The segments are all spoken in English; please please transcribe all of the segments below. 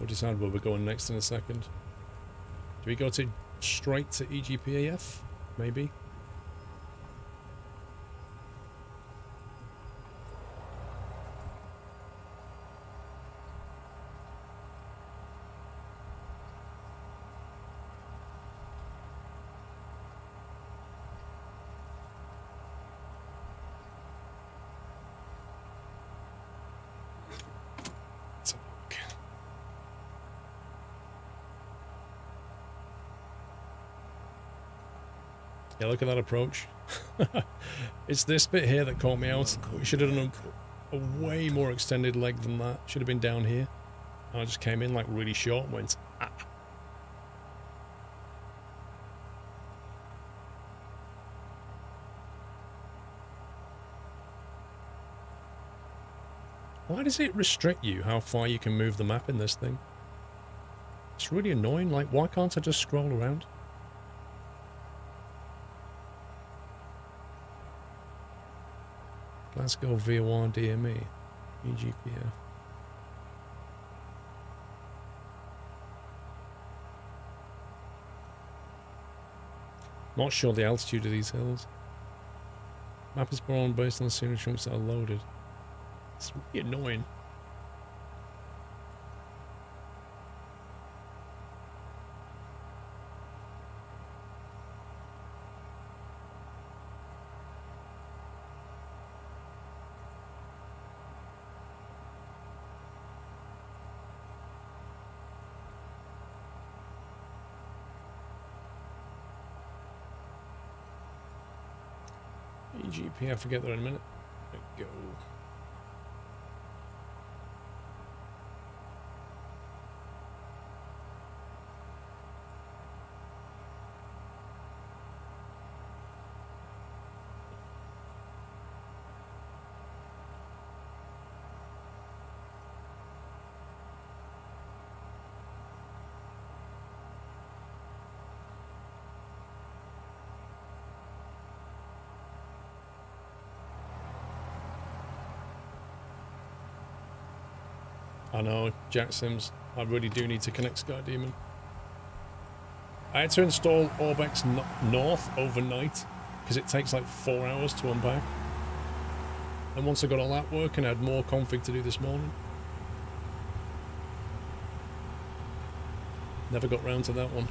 We'll decide where we're going next in a second. Do we go to straight to EGPAF? Maybe? Yeah, look at that approach. It's this bit here that caught me out. We should have done a way more extended leg than that. Should have been down here. And I just came in like really short and went, ah. Why does it restrict you how far you can move the map in this thing? It's really annoying. Like, why can't I just scroll around? Let's go V1 DME, EGPF. Not sure the altitude of these hills. Map is born based on the scenery chunks that are loaded. It's really annoying. EGPF, I'll get there in a minute. There we go. I know, Jack Sims, I really do need to connect Sky Demon. I had to install Orbex North overnight because it takes like 4 hours to unpack. And once I got all that working, I had more config to do this morning. Never got round to that one.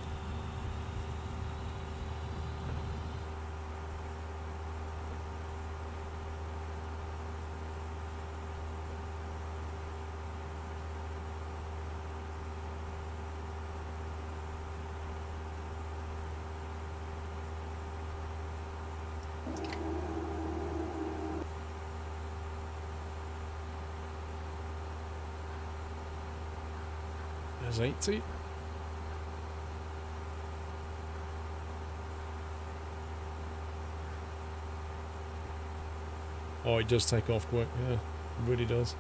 There's 80. Oh, it does take off quick, yeah, it really does.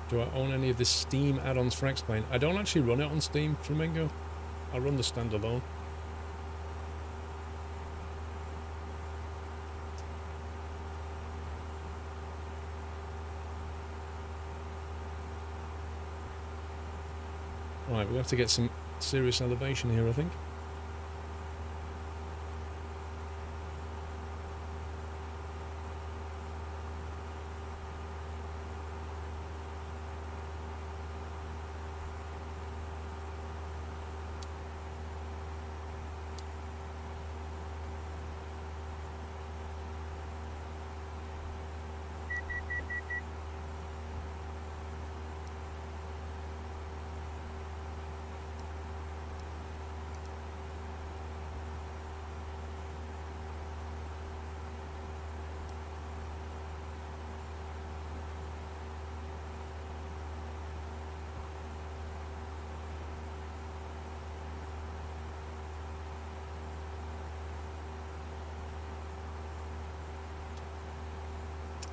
Do I own any of the Steam add-ons for X-Plane? I don't actually run it on Steam, Flamingo. I run the standalone. Right, we have to get some serious elevation here, I think.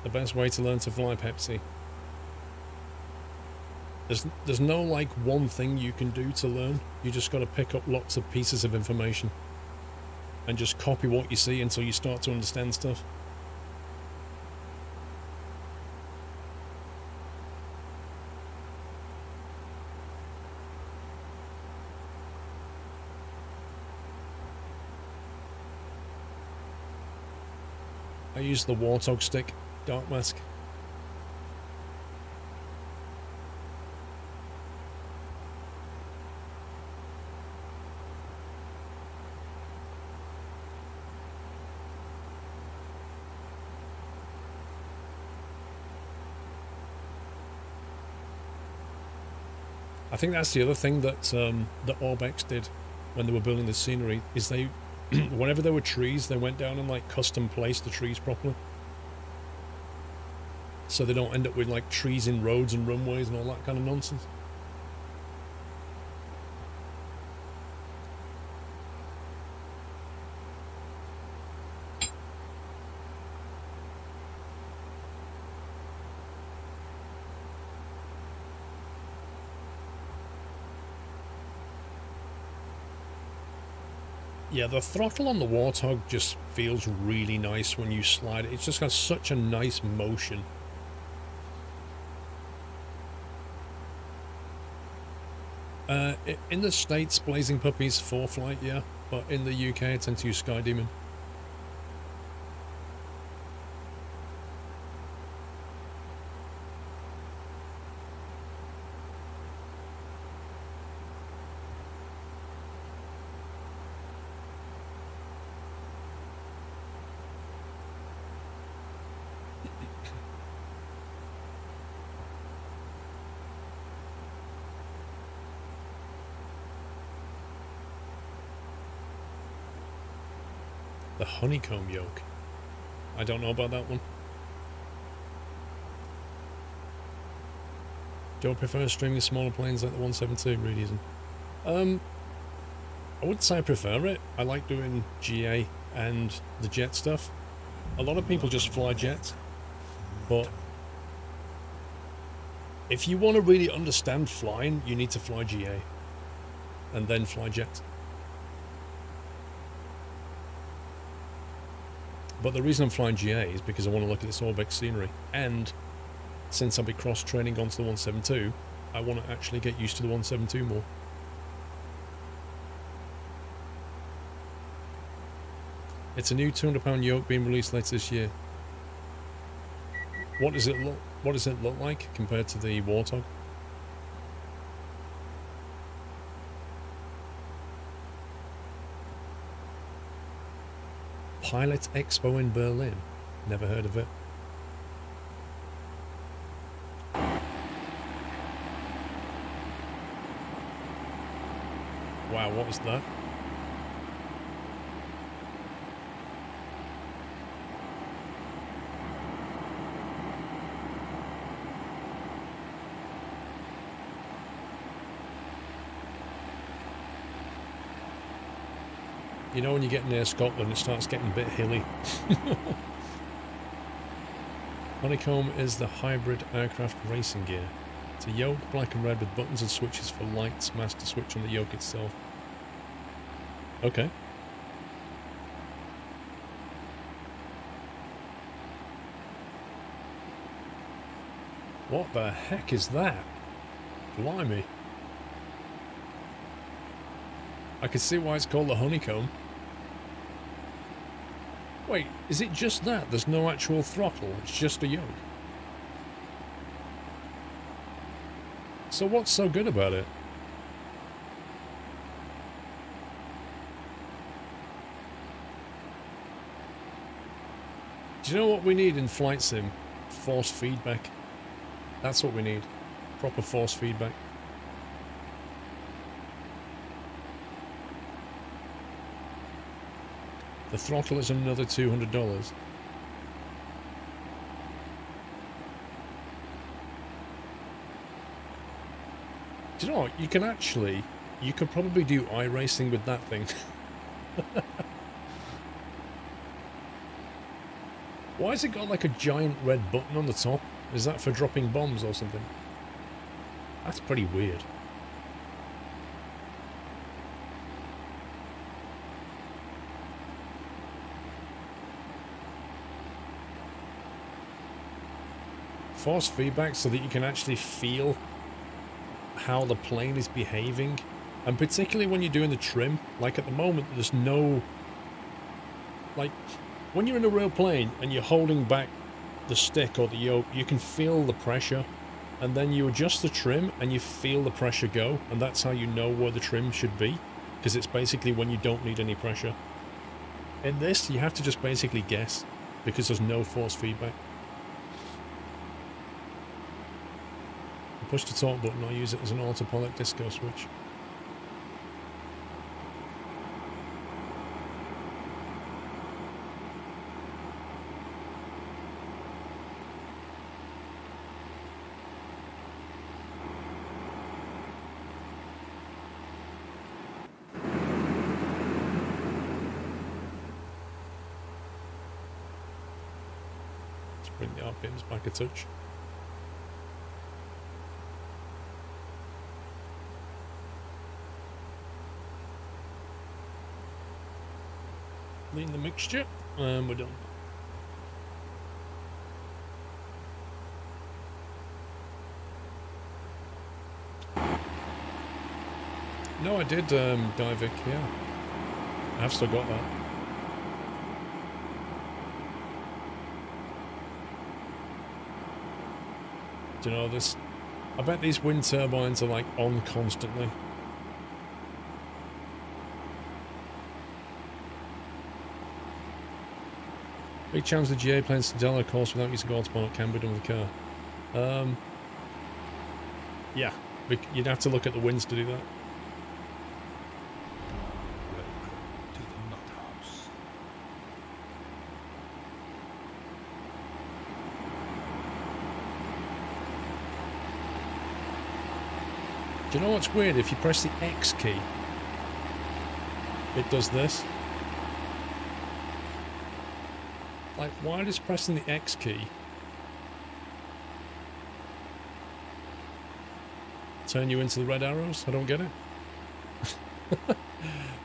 The best way to learn to fly, Pepsi. There's no like one thing you can do to learn. You just got to pick up lots of pieces of information and just copy what you see until you start to understand stuff. I use the Warthog stick, Dark Mask. I think that's the other thing that that Orbex did when they were building the scenery, is they, whenever there were trees, they went down and like custom placed the trees properly. So they don't end up with like trees in roads and runways and all that kind of nonsense. Yeah, the throttle on the Warthog just feels really nice when you slide it. It's just got such a nice motion. In the States, Blazing Puppy's 4-flight, yeah. But in the UK, I tend to use Sky Demon. The Honeycomb yoke. I don't know about that one. Don't prefer streaming smaller planes like the 172, really isn't. I wouldn't say I prefer it. I like doing GA and the jet stuff. A lot of people just fly jets, but if you want to really understand flying, you need to fly GA and then fly jets. But the reason I'm flying GA is because I want to look at this Orbex scenery, and since I'll be cross-training onto the 172, I want to actually get used to the 172 more. It's a new £200 yoke being released later this year. What does it look like compared to the Warthog? Pilot Expo in Berlin. Never heard of it. Wow, what was that? You know, when you get near Scotland, it starts getting a bit hilly. Honeycomb is the hybrid aircraft racing gear. It's a yoke, black and red, with buttons and switches for lights, master switch on the yoke itself. Okay. What the heck is that? Blimey. I can see why it's called the Honeycomb. Wait, is it just that? There's no actual throttle, it's just a yoke. So what's so good about it? Do you know what we need in flight sim? Force feedback. That's what we need. Proper force feedback. The throttle is another $200. Do you know what? You could probably do iRacing with that thing. Why has it got like a giant red button on the top? Is that for dropping bombs or something? That's pretty weird. Force feedback so that you can actually feel how the plane is behaving, and particularly when you're doing the trim. Like at the moment, there's no, like when you're in a real plane and you're holding back the stick or the yoke, you can feel the pressure, and then you adjust the trim and you feel the pressure go, and that's how you know where the trim should be, because it's basically when you don't need any pressure. In this, you have to just basically guess, because there's no force feedback. Push the torque button or use it as an autopilot disco switch. Let's bring the RPMs back a touch. Clean the mixture, and we're done. No, I did Divic, yeah. I've still got that. Do you know this? I bet these wind turbines are like on constantly. Big challenge the GA planes to Delaware course without using autopilot can be done with the car. Yeah, you'd have to look at the winds to do that. Welcome to the Nut House. Do you know what's weird? If you press the X key, it does this. Like, why does pressing the X key turn you into the red arrows? I don't get it.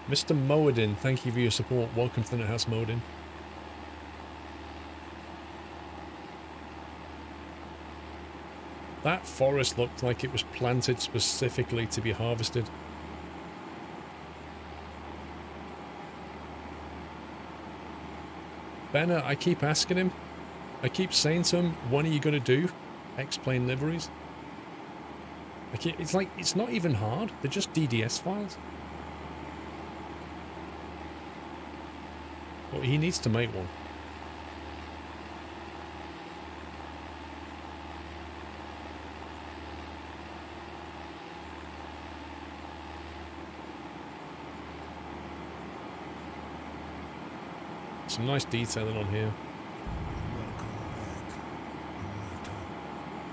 Mr. Moedin, thank you for your support. Welcome to the Nut House, Moedin. That forest looked like it was planted specifically to be harvested. Benner, I keep asking him. I keep saying to him, when are you going to do X-Plane liveries? It's like, it's not even hard. They're just DDS files. But he needs to make one. Some nice detailing on here.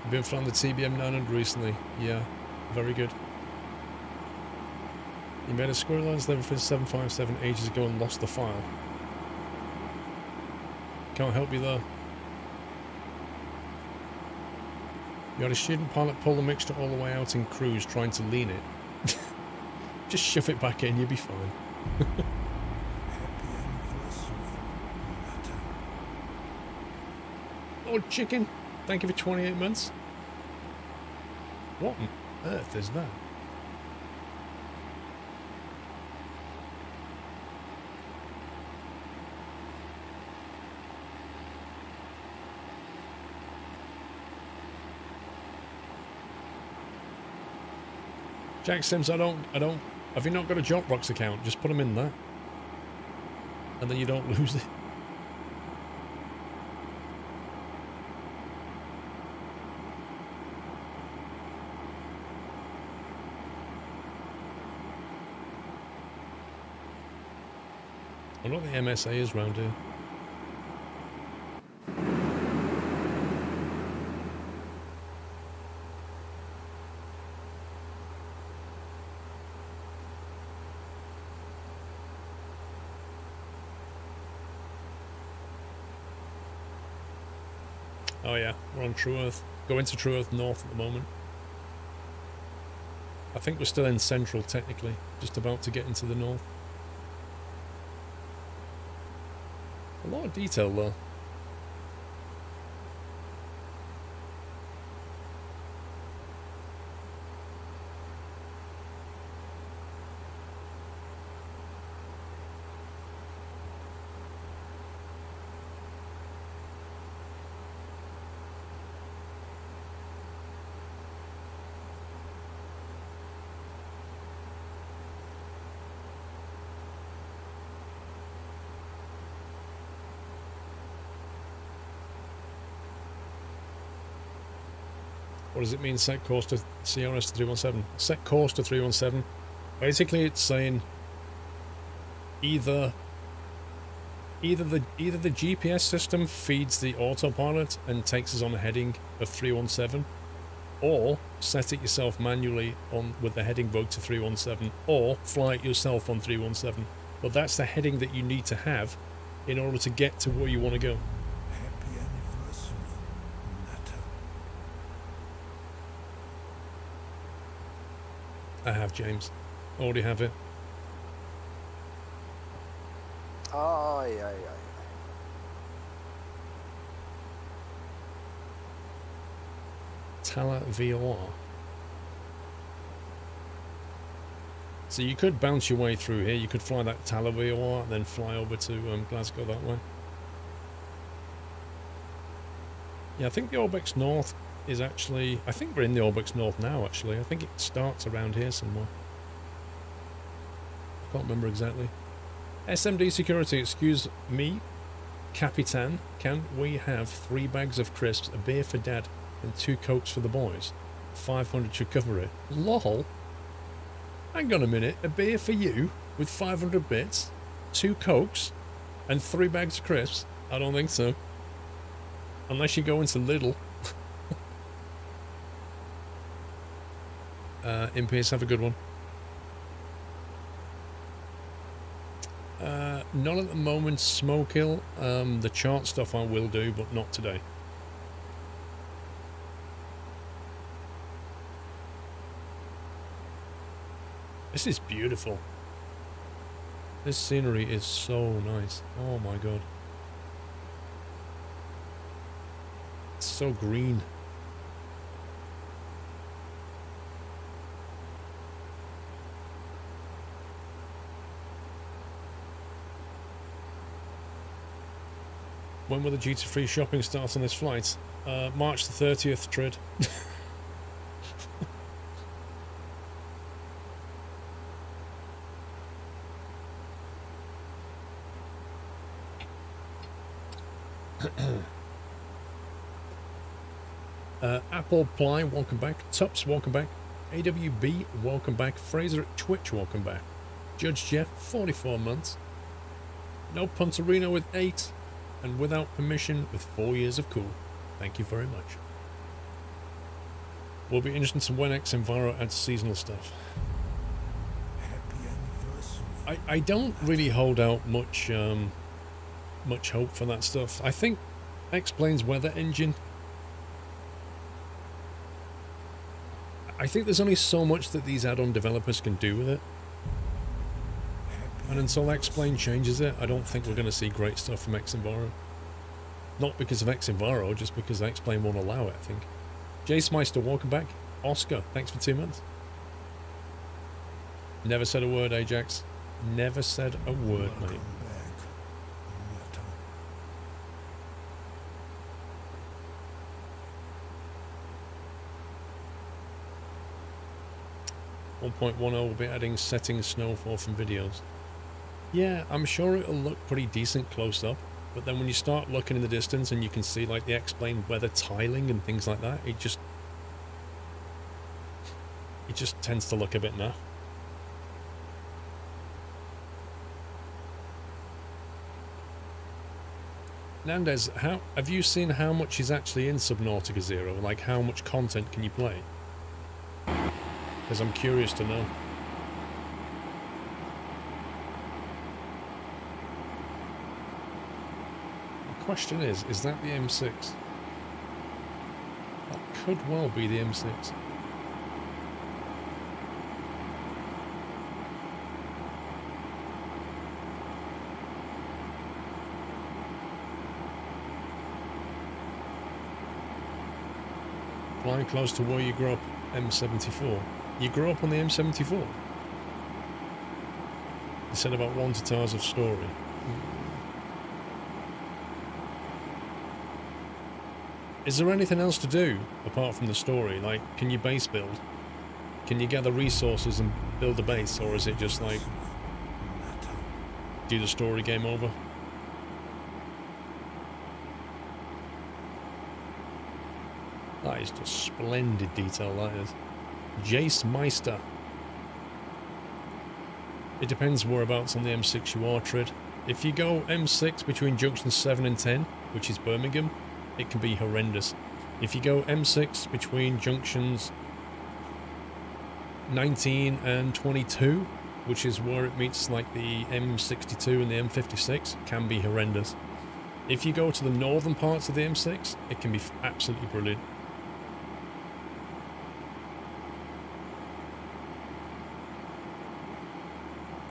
I've been flying the TBM 900 recently. Yeah, very good. You made a SquirrelPlus level for 757 ages ago and lost the file. Can't help you there. You had a student pilot pull the mixture all the way out in cruise trying to lean it. Just shove it back in, you'll be fine. Lord Chicken, thank you for 28 months. What on earth is that? Jack Sims, I don't, have you not got a Jotbox account? Just put them in there. And then you don't lose it. I don't know what the MSA is round here. Oh yeah, we're on True Earth. Go into True Earth North at the moment. I think we're still in central technically, just about to get into the north. A lot of detail though. What does it mean, set course to CRS to 317? Set course to 317. Basically, it's saying either the GPS system feeds the autopilot and takes us on a heading of 317, or set it yourself manually on with the heading bug to 317, or fly it yourself on 317. But that's the heading that you need to have in order to get to where you want to go. Happy anniversary, Nata. I have, James. Already have it. Ay, ay, ay. Tala VOR. So you could bounce your way through here. You could fly that Tala VOR and then fly over to Glasgow that way. Yeah, I think the Orbex North is actually... I think we're in the Orbex North now, actually. I think it starts around here somewhere. I can't remember exactly. SMD security, excuse me, Capitan, can we have 3 bags of crisps, a beer for Dad, and 2 Cokes for the boys? 500 should cover it. LOL. Hang on a minute, a beer for you with 500 bits, 2 Cokes, and 3 bags of crisps? I don't think so. Unless you go into Lidl. In peace, have a good one. Not at the moment, Smokehill. The chart stuff I will do, but not today. This is beautiful. This scenery is so nice. Oh my god. It's so green. When will the duty-free shopping start on this flight? March the 30th, Trid. Apple Ply, welcome back. Tups, welcome back. AWB, welcome back. Fraser at Twitch, welcome back. Judge Jeff, 44 months. No Punterino with 8. And without permission with 4 years of cool. Thank you very much. Will be interesting to when X Enviro adds seasonal stuff. Happy anniversary. I don't really hold out much much hope for that stuff. I think X-Plane's weather engine, I think there's only so much that these add-on developers can do with it. And until X-Plane changes it, I don't think we're going to see great stuff from X-Enviro. Not because of X-Enviro, just because X-Plane won't allow it, I think. Jace Meister, welcome back. Oscar, thanks for 2 months. Never said a word, Ajax. Never said a word, mate. Welcome back, Nata. 1.10 will be adding settings snowfall from videos. Yeah, I'm sure it'll look pretty decent close up, but then when you start looking in the distance and you can see like the X-Plane weather tiling and things like that, it just tends to look a bit naff. Nandez, have you seen how much is actually in Subnautica Zero? Like how much content can you play? Because I'm curious to know. The question is that the M6? That could well be the M6. apply close to where you grew up, M74. You grew up on the M74? You said about 1 to Tars of Story. Is there anything else to do apart from the story? Like, can you base build? Can you gather resources and build a base? Or is it just like, do the story, game over? That is just splendid detail, that is. Jace Meister. It depends whereabouts on the M6 you are, Trid. If you go M6 between junctions 7 and 10, which is Birmingham, it can be horrendous. If you go M6 between junctions 19 and 22, which is where it meets like the M62 and the M56, can be horrendous. If you go to the northern parts of the M6, it can be absolutely brilliant.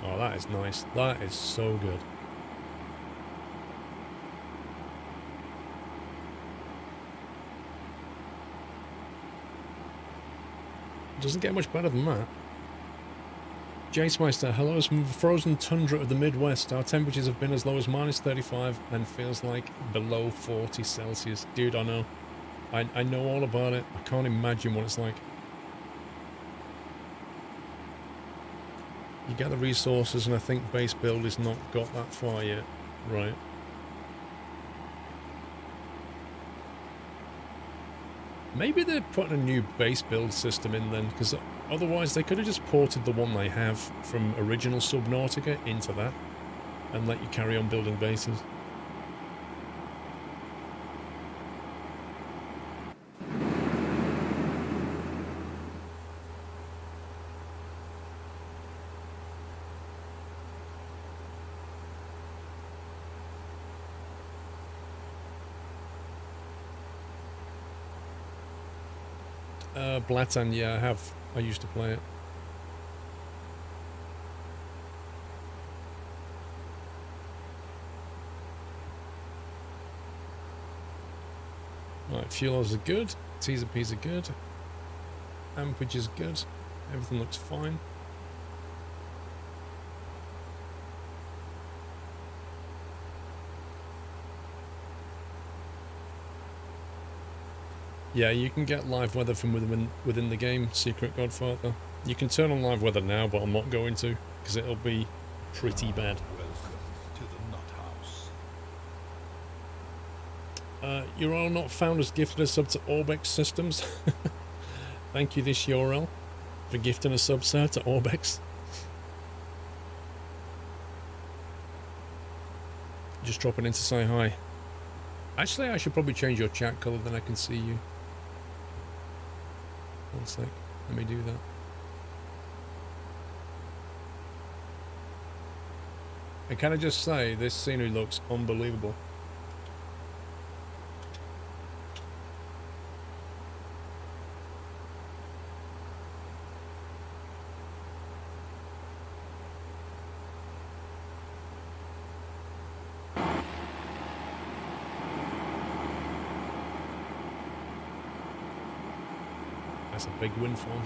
Oh, that is nice. That is so good. It doesn't get much better than that. Jace Meister, hello from the frozen tundra of the Midwest. Our temperatures have been as low as -35 and feels like below 40 Celsius. Dude, I know. I know all about it. I can't imagine what it's like. You get the resources, and I think base build has not got that far yet. Right. Maybe they're putting a new base build system in then, because otherwise they could have just ported the one they have from original Subnautica into that and let you carry on building bases. Blatan, yeah, I have. I used to play it. Right, fuels are good. T's and P's are good. Ampage is good. Everything looks fine. Yeah, you can get live weather from within the game, Secret Godfather. You can turn on live weather now, but I'm not going to, because it'll be pretty bad. Welcome to the Nut House. Your all not founders gifted a sub to Orbex Systems. Thank you, this URL, for gifting a sub, sir, to Orbex. Just dropping in to say hi. Actually, I should probably change your chat colour, then I can see you. One sec, let me do that. And can I just say, this scenery looks unbelievable. That's a big windfall.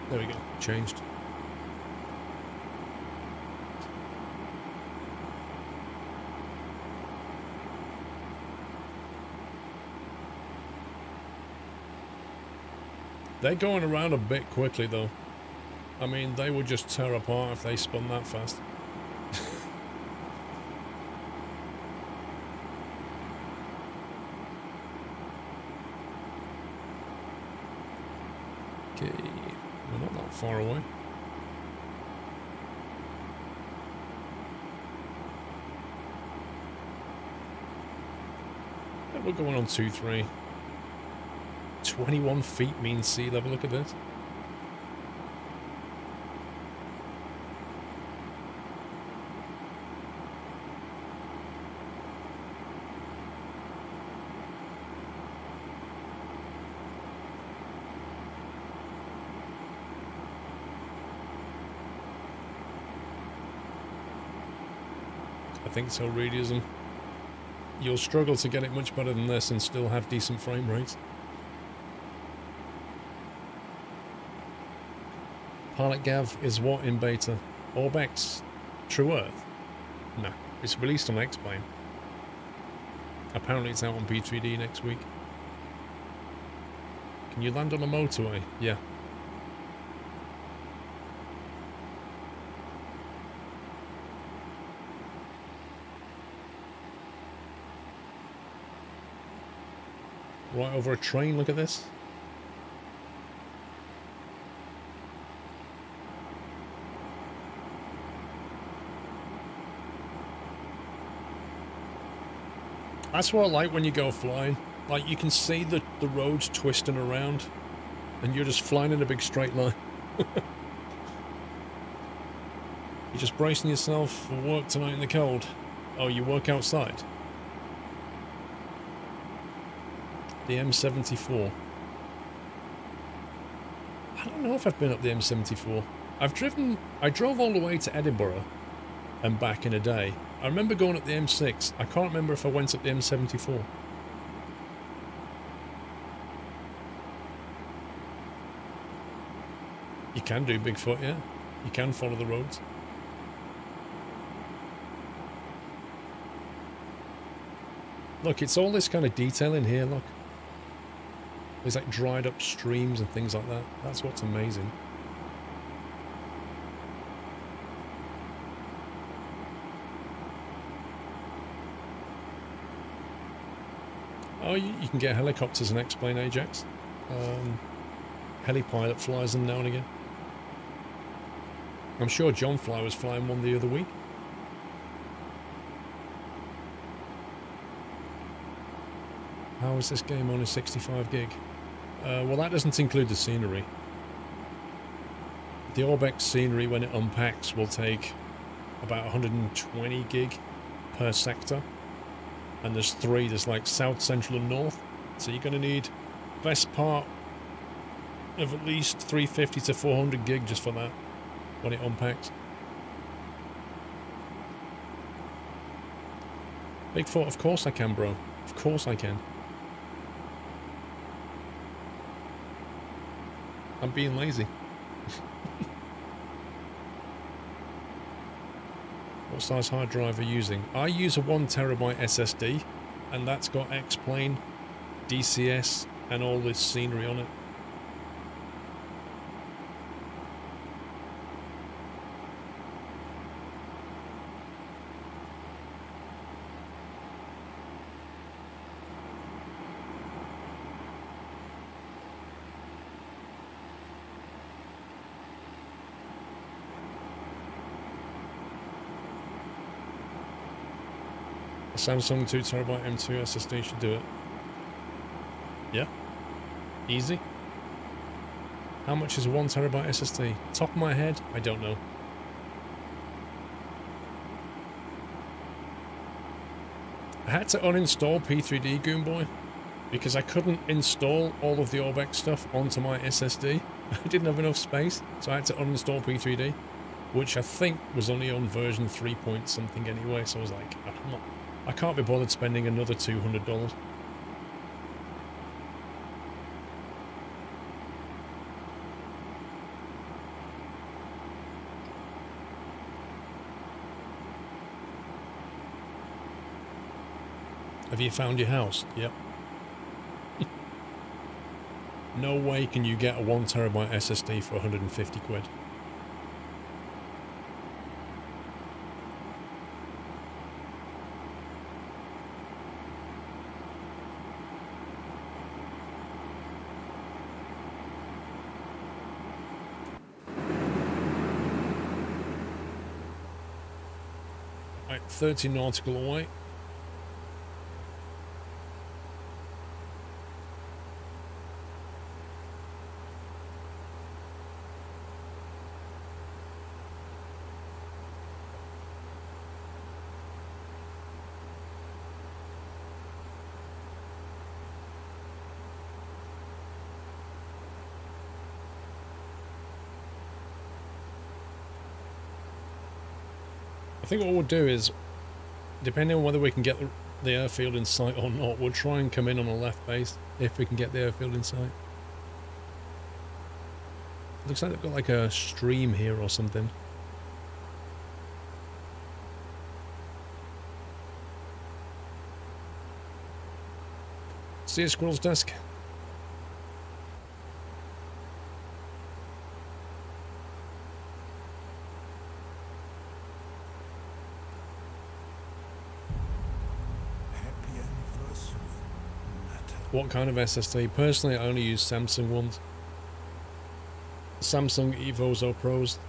There we go, changed. They're going around a bit quickly though. I mean, they would just tear apart if they spun that fast. Okay, we're not that far away. We're going on 2-3. 21 feet mean sea level, look at this. think so, realism. You'll struggle to get it much better than this and still have decent frame rates. Pilot Gav is what in beta? Orbex True Earth? No, it's released on X-Plane. Apparently it's out on P3D next week. Can you land on a motorway? Yeah. Right over a train, look at this. That's what I like when you go flying. Like, you can see the roads twisting around, and you're just flying in a big straight line. You're just bracing yourself for work tonight in the cold. Oh, you work outside? The M74. I don't know if I've been up the M74. I drove all the way to Edinburgh and back in a day. I remember going up the M6. I can't remember if I went up the M74. You can do Bigfoot, yeah. You can follow the roads. Look, it's all this kind of detail in here, look. There's like dried up streams and things like that. That's what's amazing. Oh, you can get helicopters and X-Plane Ajax. Helipilot flies them now and again. I'm sure John Fly was flying one the other week. How is this game on a 65 gig? Well, that doesn't include the scenery. The Orbex scenery, when it unpacks, will take about 120 gig per sector. And there's three. There's like south, central, and north. So you're going to need best part of at least 350 to 400 gig just for that when it unpacks. Bigfoot, of course I can, bro. Of course I can. I'm being lazy. What size hard drive are you using? I use a 1 terabyte SSD, and that's got X-Plane, DCS, and all this scenery on it. Samsung 2 terabyte M2 SSD should do it. Yeah. Easy. How much is a 1 terabyte SSD? Top of my head, I don't know. I had to uninstall P3D, Goonboy, because I couldn't install all of the Orbex stuff onto my SSD. I didn't have enough space, so I had to uninstall P3D, which I think was only on version 3 point something anyway, so I was like, I can't be bothered spending another $200. Have you found your house? Yep. No way can you get a 1 terabyte SSD for 150 quid. Right, 30 nautical away. I think what we'll do is depending on whether we can get the airfield in sight or not, we'll try and come in on a left base if we can get the airfield in sight. Looks like they've got like a stream here or something. See you, Squirrel's desk. What kind of SSD? Personally, I only use Samsung ones. Samsung Evos or Pros.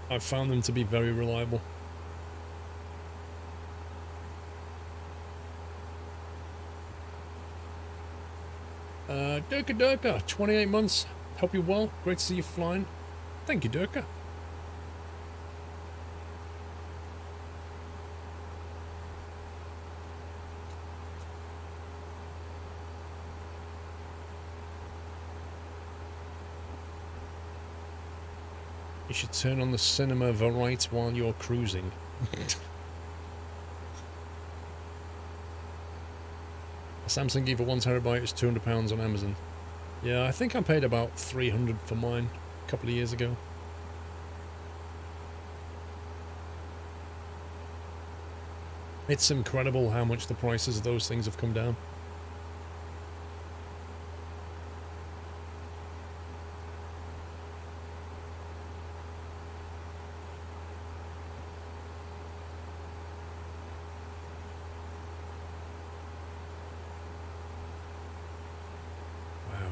I've found them to be very reliable. Durka, 28 months. Hope you're well. Great to see you flying. Thank you, Durka. You should turn on the cinema variety while you're cruising. A Samsung Evo 1TB is £200 on Amazon. Yeah, I think I paid about $300 for mine a couple of years ago. It's incredible how much the prices of those things have come down.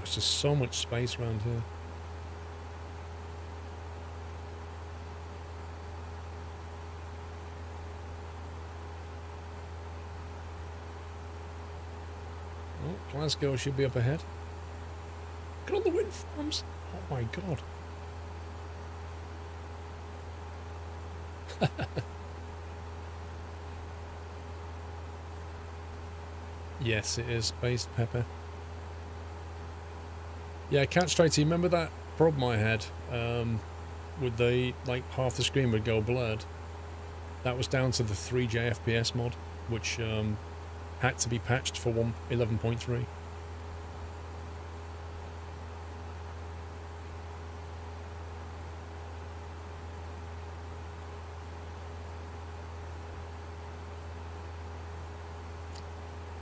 There's just so much space around here. Oh, Glasgow should be up ahead. Look at all the wind farms. Oh my god. Yes, it is based pepper. Yeah, Cat Straight, you remember that problem I had with the, like, half the screen would go blurred? That was down to the 3J FPS mod, which had to be patched for 11.3.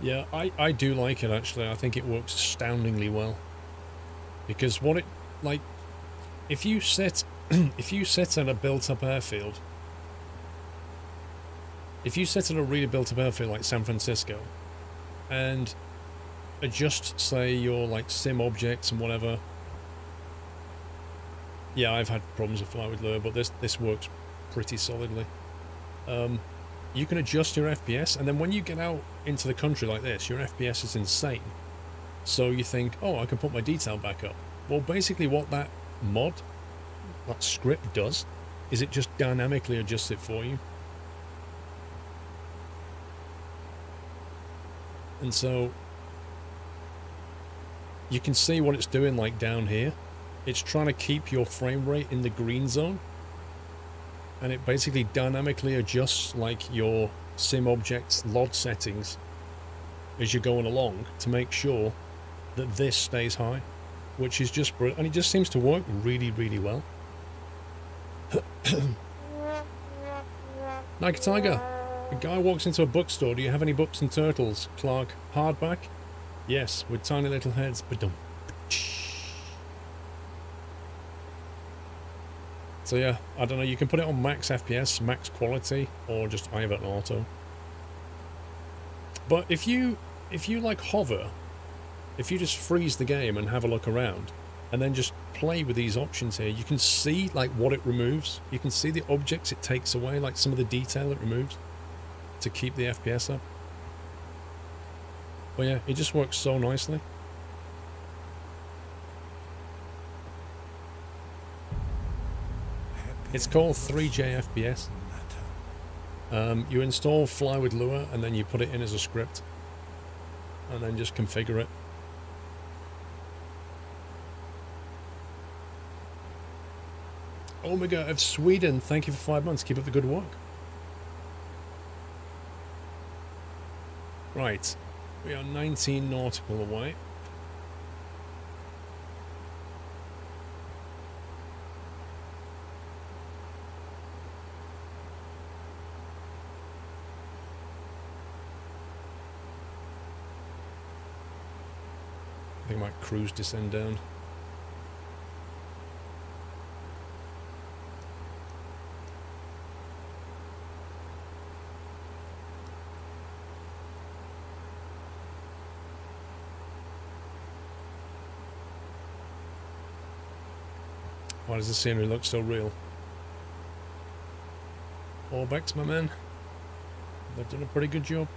Yeah, I do like it, actually. I think it works astoundingly well. Because what it, like, if you sit at a built-up airfield, if you sit at a really built-up airfield like San Francisco, and adjust, say, your, like, sim objects and whatever, yeah, I've had problems with Fly with Lure, but this works pretty solidly. You can adjust your FPS, and then when you get out into the country like this, your FPS is insane. So you think, oh, I can put my detail back up. Well, basically what that mod, that script does, is it just dynamically adjusts it for you. And so you can see what it's doing, like down here. It's trying to keep your frame rate in the green zone. And it basically dynamically adjusts, like, your sim objects LOD settings as you're going along to make sure that this stays high, which is just brilliant, and it just seems to work really, really well. Nike Tiger, a guy walks into a bookstore. Do you have any books and turtles? Clark, hardback? Yes, with tiny little heads. Ba-dum. So yeah, I don't know. You can put it on max FPS, max quality, or just I have it on auto. But if you like hover. If you just freeze the game and have a look around, and then just play with these options here, you can see, like, what it removes. You can see the objects it takes away, like some of the detail it removes to keep the FPS up. But yeah, it just works so nicely. It's called 3J FPS. You install Fly with Lure, and then you put it in as a script, and then just configure it. Omega of Sweden, thank you for 5 months. Keep up the good work. Right, we are 19 nautical away. I think I might cruise descend down. Why does the scenery look so real? Orbex, my man. They've done a pretty good job.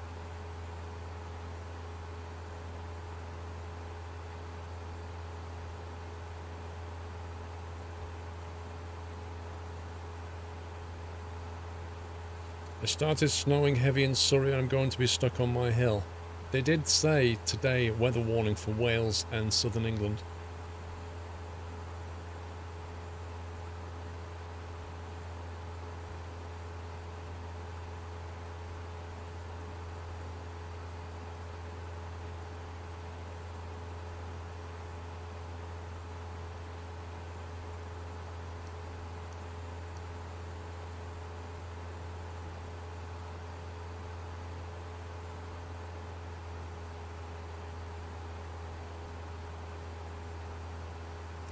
It started snowing heavy in Surrey and I'm going to be stuck on my hill. They did say today weather warning for Wales and southern England.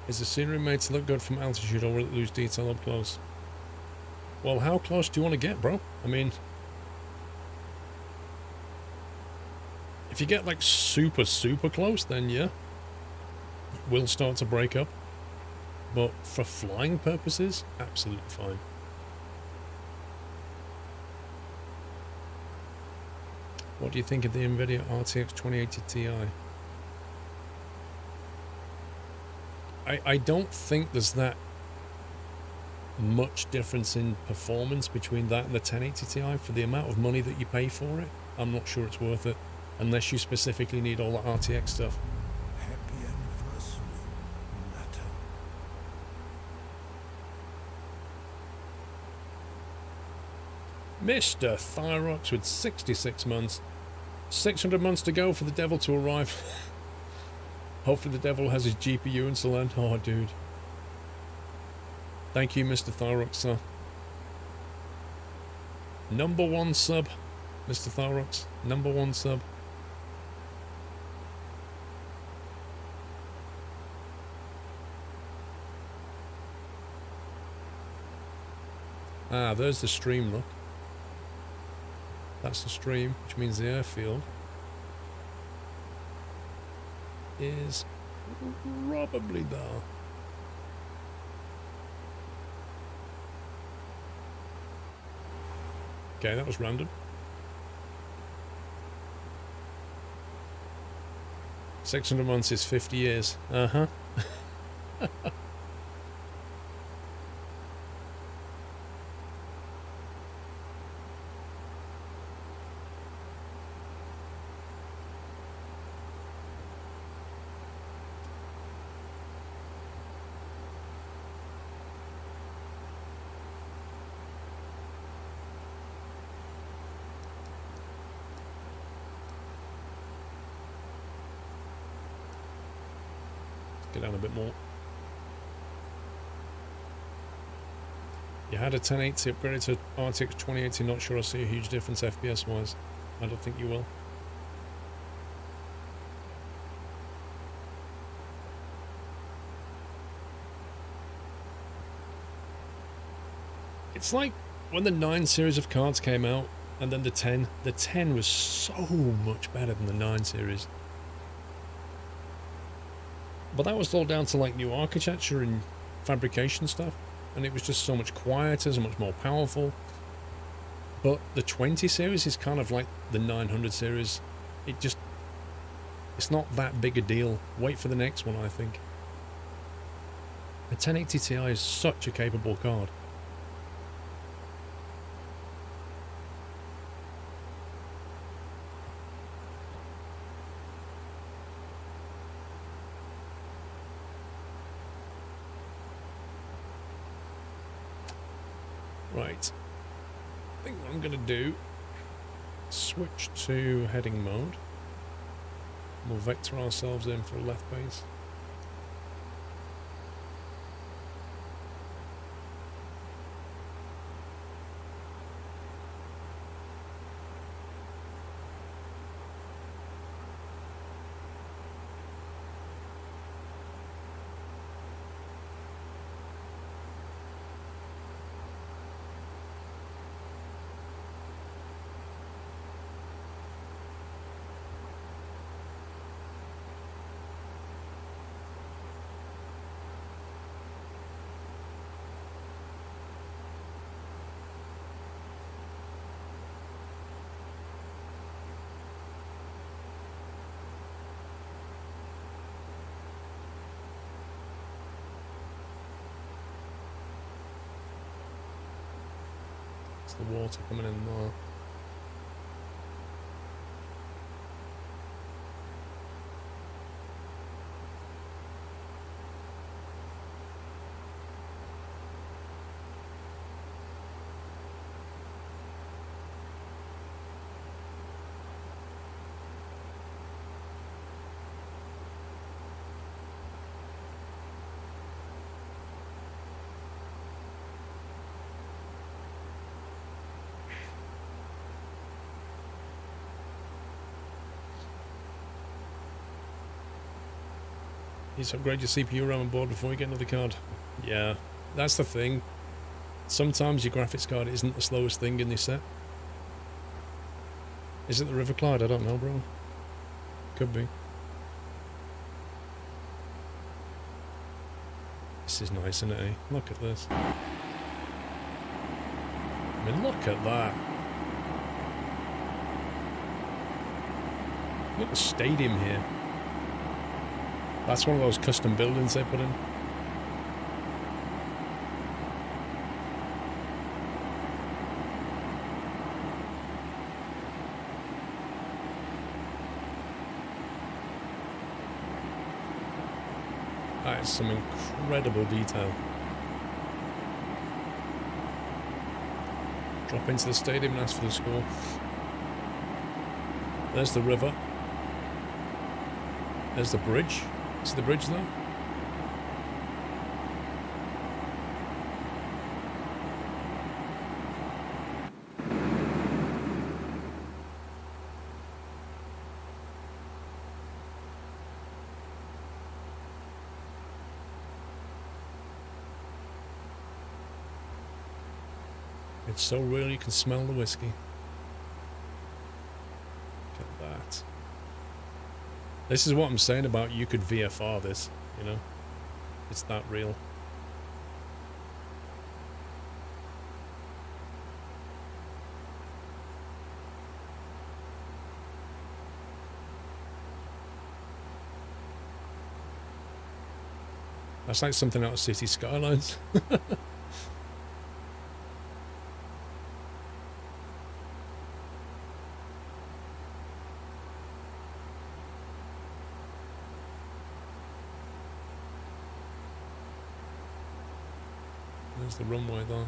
Is the scenery made to look good from altitude or will it lose detail up close? Well, how close do you want to get, bro? I mean, if you get like super, super close, then yeah, we'll start to break up. But for flying purposes, absolutely fine. What do you think of the NVIDIA RTX 2080 Ti? I don't think there's that much difference in performance between that and the 1080 Ti for the amount of money that you pay for it. I'm not sure it's worth it unless you specifically need all the RTX stuff. Happy anniversary, Nata. Mr. Thyrox with 66 months. 600 months to go for the devil to arrive. Hopefully the devil has his GPU installed. Oh, dude. Thank you, Mr. Thyrox, sir. Number 1 sub, Mr. Thyrox. Number 1 sub. Ah, there's the stream, look. That's the stream, which means the airfield is probably there. Okay, that was random. 600 months is 50 years. Uh-huh. Get down a bit more. You had a 1080 upgraded to RTX 2080, not sure I see a huge difference FPS wise. I don't think you will. It's like when the 9 series of cards came out and then the 10. The 10 was so much better than the 9 series. But that was all down to like new architecture and fabrication stuff, and it was just so much quieter, so much more powerful. But the 20 series is kind of like the 900 series. It's not that big a deal. Wait for the next one, I think. The 1080 Ti is such a capable card. Right, I think what I'm going to do is switch to heading mode. We'll vector ourselves in for a left base. It's the water coming in there. You need to upgrade your CPU RAM and board before you get another card. Yeah, that's the thing. Sometimes your graphics card isn't the slowest thing in this set. Is it the River Clyde? I don't know, bro. Could be. This is nice, isn't it, eh? Look at this. I mean, look at that. Look at the stadium here. That's one of those custom buildings they put in. That is some incredible detail. Drop into the stadium and ask for the score. There's the river. There's the bridge. See the bridge there? It's so real you can smell the whiskey. Look at that. This is what I'm saying about you could VFR this, you know? It's that real. That's like something out of City Skylines. There's the runway there.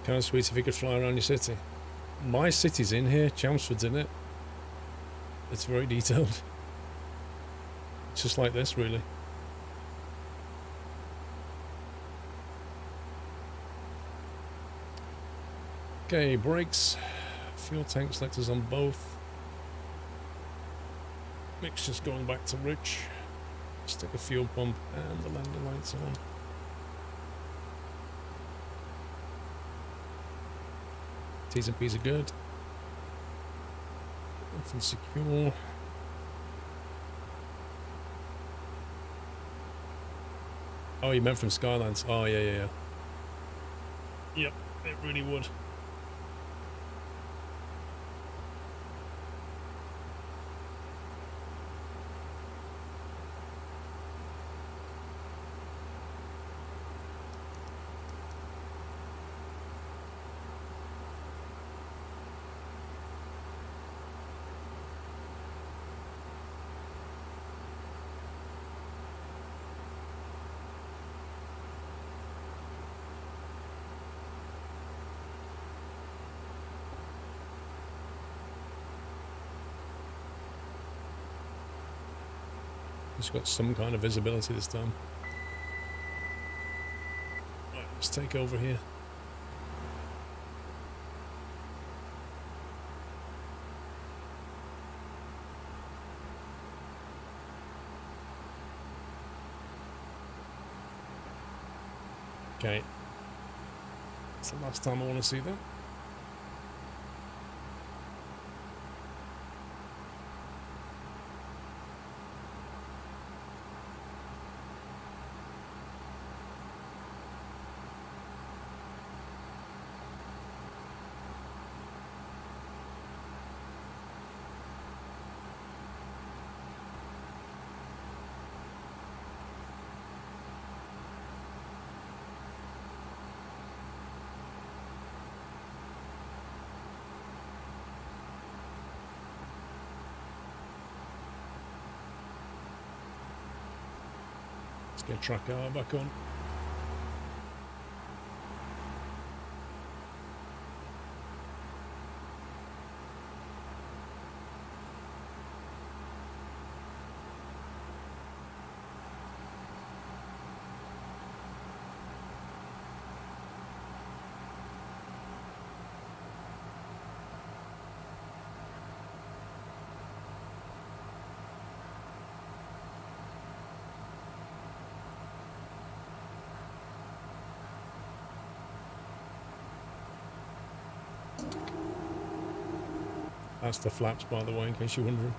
Kind of sweet if you could fly around your city. My city's in here, Chelmsford's in it. It's very detailed. It's just like this, really. Okay, brakes. Fuel tank selectors on both. Mixture's going back to rich. Stick the fuel pump and the landing lights on. T's and P's are good. Nothing secure. Oh, you meant from Skylines. Oh, yeah. Yep. It really would. It's got some kind of visibility this time. Right, let's take over here. Okay. It's the last time I want to see that. Let's get track hour back on. That's the flaps, by the way, in case you're wondering.